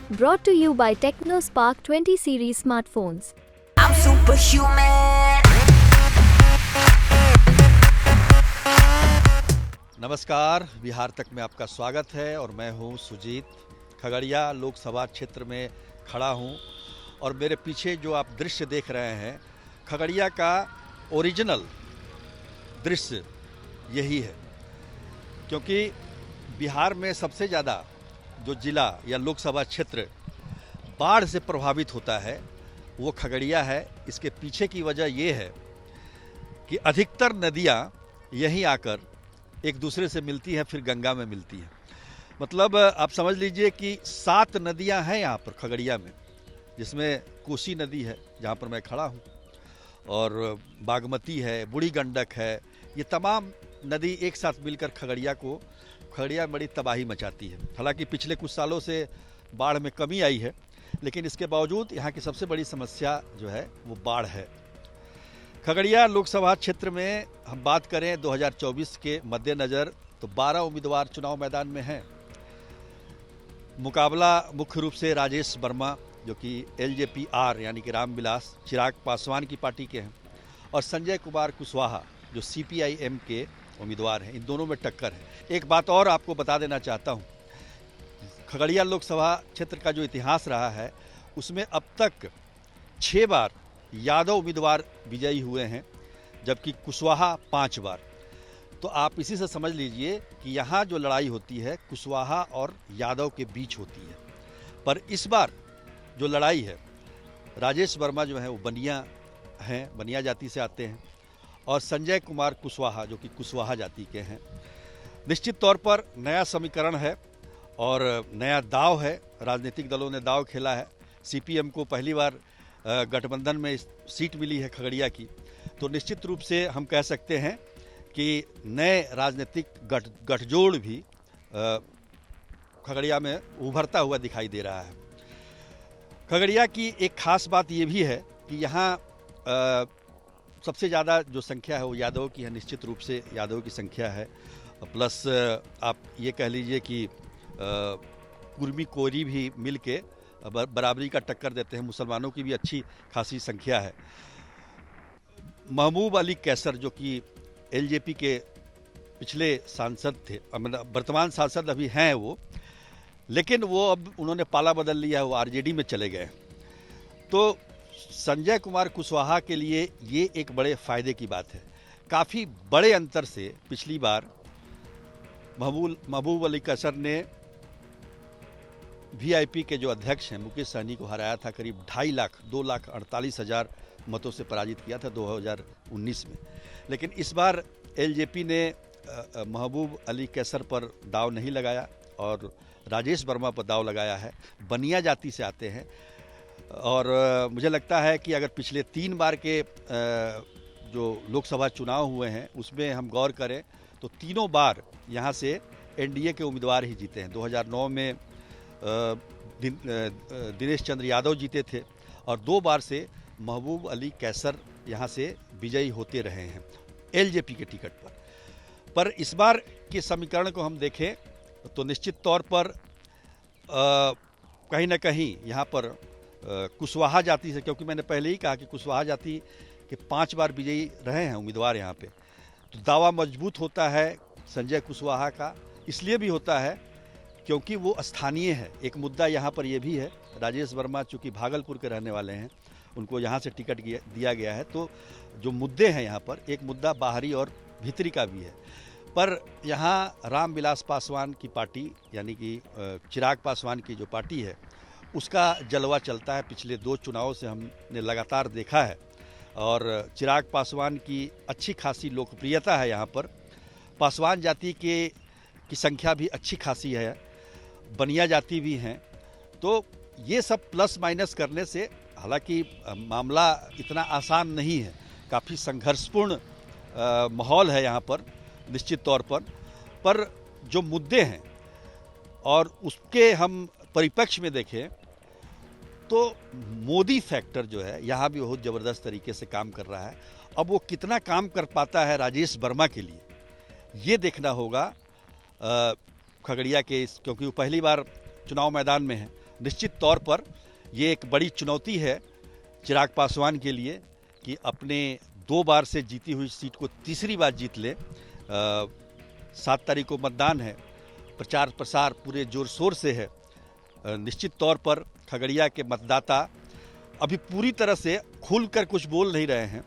Brought to you by TechnoSpark 20 series smartphones. I'm superhuman. नमस्कार, बिहार तक में आपका स्वागत है और मैं हूं सुजीत। खगड़िया लोकसभा क्षेत्र में खड़ा हूं और मेरे पीछे जो आप दृश्य देख रहे हैं, खगड़िया का ओरिजिनल दृश्य यही है, क्योंकि बिहार में सबसे ज़्यादा जो जिला या लोकसभा क्षेत्र बाढ़ से प्रभावित होता है वो खगड़िया है। इसके पीछे की वजह ये है कि अधिकतर नदियाँ यहीं आकर एक दूसरे से मिलती हैं, फिर गंगा में मिलती हैं। मतलब आप समझ लीजिए कि 7 नदियां हैं यहाँ पर खगड़िया में, जिसमें कोसी नदी है जहाँ पर मैं खड़ा हूँ, और बागमती है, बूढ़ी गंडक है। ये तमाम नदी एक साथ मिलकर खगड़िया में बड़ी तबाही मचाती है। हालांकि पिछले कुछ सालों से बाढ़ में कमी आई है, लेकिन इसके बावजूद यहाँ की सबसे बड़ी समस्या जो है वो बाढ़ है। खगड़िया लोकसभा क्षेत्र में हम बात करें 2024 के मद्देनज़र तो 12 उम्मीदवार चुनाव मैदान में हैं। मुकाबला मुख्य रूप से राजेश वर्मा जो कि LJP-R यानी कि रामविलास चिराग पासवान की पार्टी के हैं, और संजय कुमार कुशवाहा जो CPIM के उम्मीदवार हैं। इन दोनों में टक्कर है। एक बात और आपको बता देना चाहता हूँ, खगड़िया लोकसभा क्षेत्र का जो इतिहास रहा है उसमें अब तक 6 बार यादव उम्मीदवार विजयी हुए हैं, जबकि कुशवाहा 5 बार। तो आप इसी से समझ लीजिए कि यहाँ जो लड़ाई होती है कुशवाहा और यादव के बीच होती है। पर इस बार जो लड़ाई है, राजेश वर्मा जो है वो बनिया हैं, बनिया जाति से आते हैं, और संजय कुमार कुशवाहा जो कि कुशवाहा जाति के हैं। निश्चित तौर पर नया समीकरण है और नया दाव है। राजनीतिक दलों ने दाव खेला है। CPM को पहली बार गठबंधन में सीट मिली है खगड़िया की, तो निश्चित रूप से हम कह सकते हैं कि नए राजनीतिक गठजोड़ भी खगड़िया में उभरता हुआ दिखाई दे रहा है। खगड़िया की एक खास बात ये भी है कि यहाँ सबसे ज़्यादा जो संख्या है वो यादव की है। निश्चित रूप से यादव की संख्या है, प्लस आप ये कह लीजिए कि कुर्मी कोरी भी मिल के बराबरी का टक्कर देते हैं। मुसलमानों की भी अच्छी खासी संख्या है। महबूब अली कैसर जो कि LJP के पिछले सांसद थे, वर्तमान सांसद अभी हैं वो, लेकिन वो अब उन्होंने पाला बदल लिया, वो RJD में चले गए। तो संजय कुमार कुशवाहा के लिए ये एक बड़े फायदे की बात है। काफ़ी बड़े अंतर से पिछली बार महबूब अली कैसर ने VIP के जो अध्यक्ष हैं मुकेश सहनी को हराया था। करीब 2,48,000 मतों से पराजित किया था 2019 में। लेकिन इस बार LJP ने महबूब अली कैसर पर दाव नहीं लगाया और राजेश वर्मा पर दाव लगाया है। बनिया जाति से आते हैं, और मुझे लगता है कि अगर पिछले 3 बार के जो लोकसभा चुनाव हुए हैं उसमें हम गौर करें तो तीनों बार यहाँ से NDA के उम्मीदवार ही जीते हैं। 2009 में दिनेश चंद्र यादव जीते थे, और 2 बार से महबूब अली कैसर यहाँ से विजयी होते रहे हैं LJP के टिकट पर। इस बार के समीकरण को हम देखें तो निश्चित तौर पर कहीं ना कहीं यहाँ पर कुशवाहा जाति से, क्योंकि मैंने पहले ही कहा कि कुशवाहा जाति के 5 बार विजयी रहे हैं उम्मीदवार यहाँ पे, तो दावा मजबूत होता है संजय कुशवाहा का। इसलिए भी होता है क्योंकि वो स्थानीय है। एक मुद्दा यहाँ पर ये भी है, राजेश वर्मा चूँकि भागलपुर के रहने वाले हैं, उनको यहाँ से टिकट दिया गया है। तो जो मुद्दे हैं यहाँ पर, एक मुद्दा बाहरी और भीतरी का भी है। पर यहाँ रामविलास पासवान की पार्टी यानी कि चिराग पासवान की जो पार्टी है उसका जलवा चलता है। पिछले 2 चुनावों से हमने लगातार देखा है, और चिराग पासवान की अच्छी खासी लोकप्रियता है यहाँ पर। पासवान जाति की संख्या भी अच्छी खासी है, बनिया जाति भी हैं। तो ये सब प्लस माइनस करने से, हालांकि मामला इतना आसान नहीं है, काफ़ी संघर्षपूर्ण माहौल है यहाँ पर निश्चित तौर पर जो मुद्दे हैं और उसके हम परिप्रेक्ष्य में देखें तो मोदी फैक्टर जो है यहाँ भी बहुत ज़बरदस्त तरीके से काम कर रहा है। अब वो कितना काम कर पाता है राजेश वर्मा के लिए, ये देखना होगा खगड़िया के, क्योंकि वो पहली बार चुनाव मैदान में है निश्चित तौर पर ये एक बड़ी चुनौती है चिराग पासवान के लिए कि अपने 2 बार से जीती हुई सीट को तीसरी बार जीत ले। 7 तारीख को मतदान है, प्रचार प्रसार पूरे जोर शोर से है। निश्चित तौर पर खगड़िया के मतदाता अभी पूरी तरह से खुलकर कुछ बोल नहीं रहे हैं,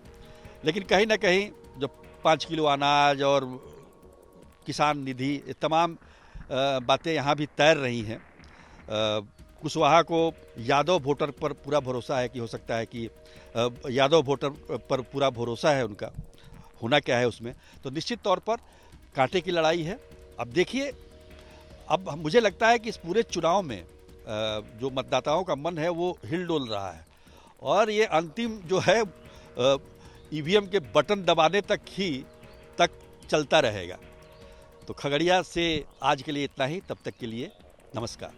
लेकिन कहीं ना कहीं जो 5 किलो अनाज और किसान निधि, ये तमाम बातें यहाँ भी तैर रही हैं। कुशवाहा को यादव वोटर पर पूरा भरोसा है कि हो सकता है कि यादव वोटर पर पूरा भरोसा है उनका, होना क्या है उसमें। तो निश्चित तौर पर कांटे की लड़ाई है। अब देखिए, अब मुझे लगता है कि इस पूरे चुनाव में जो मतदाताओं का मन है वो हिल डोल रहा है, और ये अंतिम जो है ईवीएम के बटन दबाने तक चलता रहेगा। तो खगड़िया से आज के लिए इतना ही। तब तक के लिए नमस्कार।